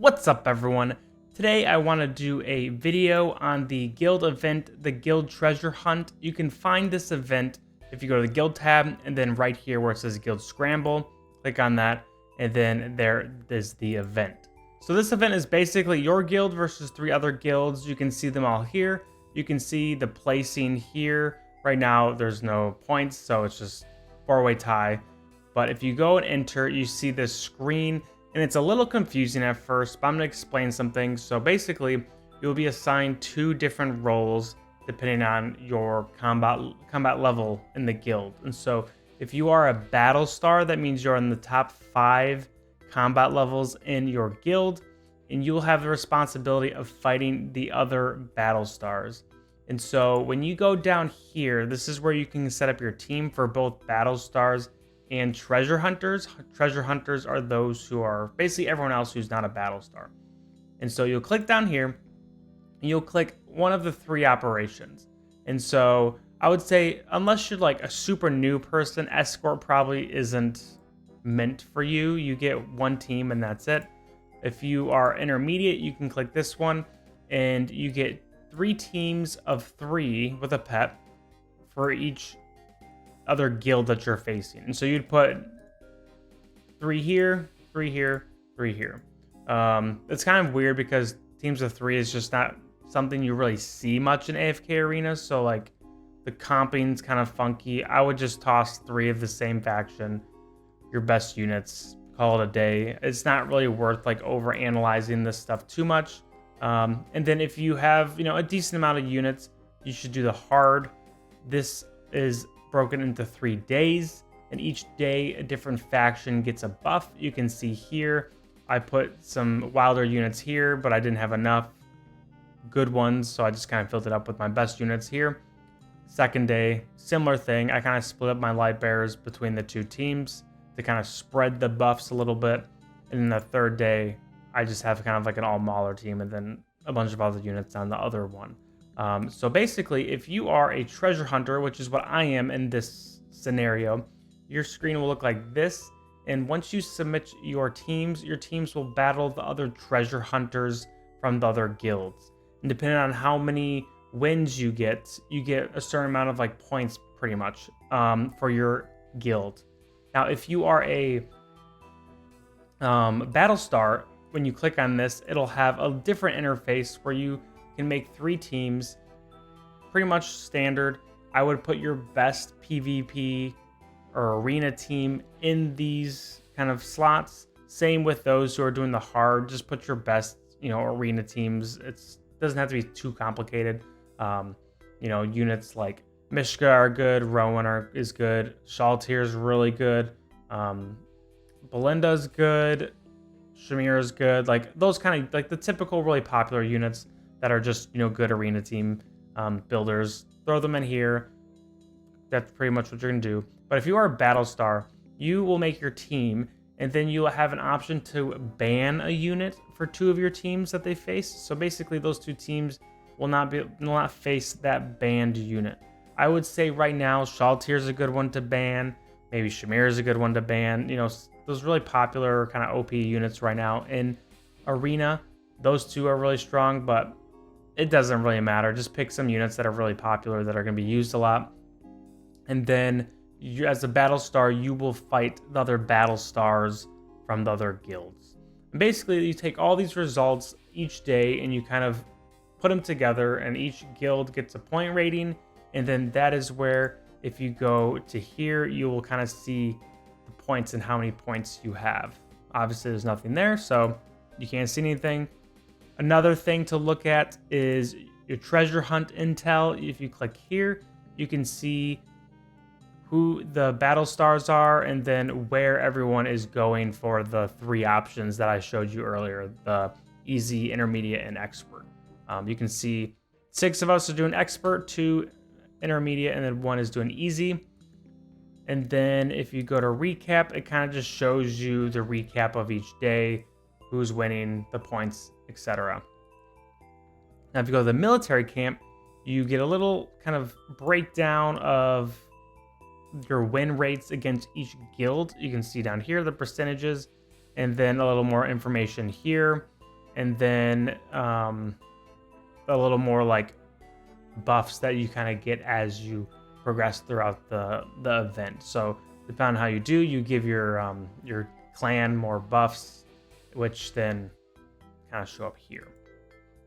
What's up, everyone? Today I want to do a video on the guild event, the guild treasure hunt. You can find this event if you go to the guild tab and then right here where it says guild scramble, click on that, and then there is the event. So this event is basically your guild versus 3 other guilds. You can see them all here. You can see the placing here. Right now there's no points, so it's just 4-way tie. But if you go and enter, you see this screen, and it's a little confusing at first, but I'm going to explain some things. So basically, you'll be assigned 2 different roles depending on your combat level in the guild. And so if you are a battle star, that means you're in the top 5 combat levels in your guild, and you'll have the responsibility of fighting the other battle stars. And so when you go down here, this is where you can set up your team for both battle stars and treasure hunters. Treasure hunters are those who are basically everyone else who's not a battle star. And so you'll click down here and you'll click one of the 3 operations. And so I would say, unless you're like a super new person, escort probably isn't meant for you. You get 1 team and that's it. If you are intermediate, you can click this one and you get 3 teams of 3 with a pet for each other guild that you're facing. And so you'd put 3 here, 3 here, 3 here. It's kind of weird because teams of 3 is just not something you really see much in AFK arenas. So like the comping's kind of funky. I would just toss 3 of the same faction, your best units, call it a day. It's not really worth like over analyzing this stuff too much. And then if you have, a decent amount of units, you should do the hard. This is broken into 3 days, and each day a different faction gets a buff. You can see here I put some wilder units here, but I didn't have enough good ones, so I just kind of filled it up with my best units here. Second day, similar thing. I kind of split up my light bearers between the 2 teams to kind of spread the buffs a little bit. And then the third day, I just have kind of like an all mauler team and then a bunch of other units on the other one. So basically, if you are a treasure hunter, which is what I am in this scenario, your screen will look like this. And once you submit your teams will battle the other treasure hunters from the other guilds. And depending on how many wins you get a certain amount of like points pretty much for your guild. Now, if you are a battle star, when you click on this, it'll have a different interface where you can make 3 teams, pretty much standard. I would put your best PvP or arena team in these kind of slots. Same with those who are doing the hard, just put your best, arena teams. It doesn't have to be too complicated. Units like Mishka are good, Rowan is good, Shaltir is really good, Belinda's good, Shamir is good, like those kind of like the typical really popular units that are just good arena team builders. Throw them in here. That's pretty much what you're gonna do. But if you are a battle star, you will make your team, and then you'll have an option to ban a unit for 2 of your teams that they face. So basically, those 2 teams will not face that banned unit. I would say right now, Shaltir is a good one to ban. Maybe Shamir is a good one to ban. Those really popular kind of OP units right now in arena. Those 2 are really strong, but it doesn't really matter. Just pick some units that are really popular that are going to be used a lot. And then you, as a battle star, you will fight the other battle stars from the other guilds. And basically, you take all these results each day and you kind of put them together, and each guild gets a point rating. And then that is where, if you go to here, you will kind of see the points and how many points you have. Obviously, there's nothing there, so you can't see anything. Another thing to look at is your treasure hunt intel. If you click here, you can see who the battle stars are and then where everyone is going for the 3 options that I showed you earlier, the easy, intermediate, and expert. You can see 6 of us are doing expert, 2 intermediate, and then 1 is doing easy. And then if you go to recap, it kind of just shows you the recap of each day, who's winning, the points, etc. Now, if you go to the military camp, you get a little kind of breakdown of your win rates against each guild. You can see down here the percentages, and then a little more information here. and then a little more like buffs that you kind of get as you progress throughout the event. So depending on how you do, you give your clan more buffs, which then kind of show up here.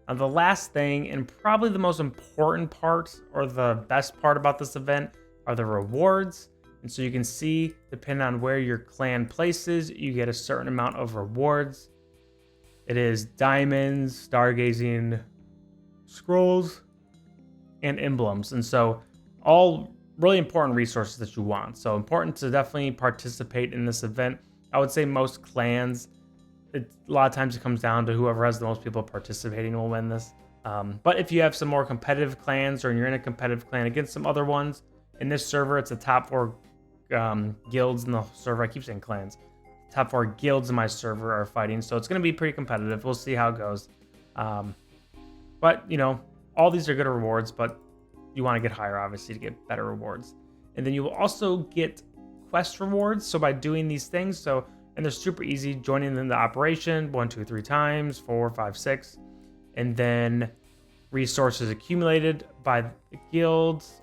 Now the last thing, and probably the most important part or the best part about this event, are the rewards. And so you can see, depending on where your clan places, you get a certain amount of rewards. It is diamonds, stargazing scrolls, and emblems. And so all really important resources that you want. So important to definitely participate in this event. I would say most clans, a lot of times it comes down to whoever has the most people participating will win this. But if you have some more competitive clans, or you're in a competitive clan against some other ones, in this server, it's the top 4 guilds in the server. I keep saying clans. Top 4 guilds in my server are fighting, so it's going to be pretty competitive. We'll see how it goes. But, you know, all these are good rewards, but you want to get higher, obviously, to get better rewards. And then you will also get quest rewards, so by doing these things, and they're super easy, joining in the operation 1, 2, 3 times, 4, 5, 6, and then resources accumulated by the guilds.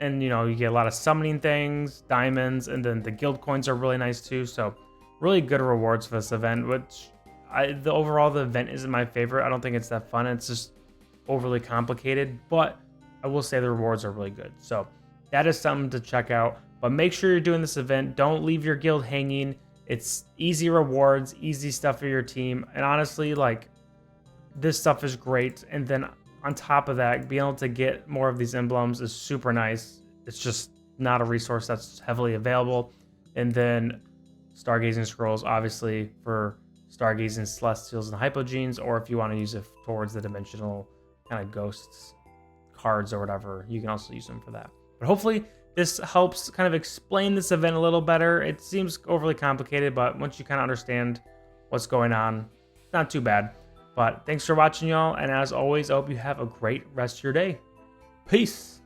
And, you know, you get a lot of summoning things, diamonds, and then the guild coins are really nice too. So really good rewards for this event, which the event isn't my favorite. I don't think it's that fun. It's just overly complicated, but I will say the rewards are really good. So that is something to check out, but make sure you're doing this event. Don't leave your guild hanging. It's easy rewards, easy stuff for your team. And honestly, like, this stuff is great. And then on top of that, being able to get more of these emblems is super nice. It's just not a resource that's heavily available. And then stargazing scrolls, obviously, for stargazing celestials and hypogenes, or if you want to use it towards the dimensional kind of ghosts cards or whatever, you can also use them for that. But hopefully this helps kind of explain this event a little better. It seems overly complicated, but once you kind of understand what's going on, it's not too bad. But thanks for watching, y'all, and as always, I hope you have a great rest of your day. Peace!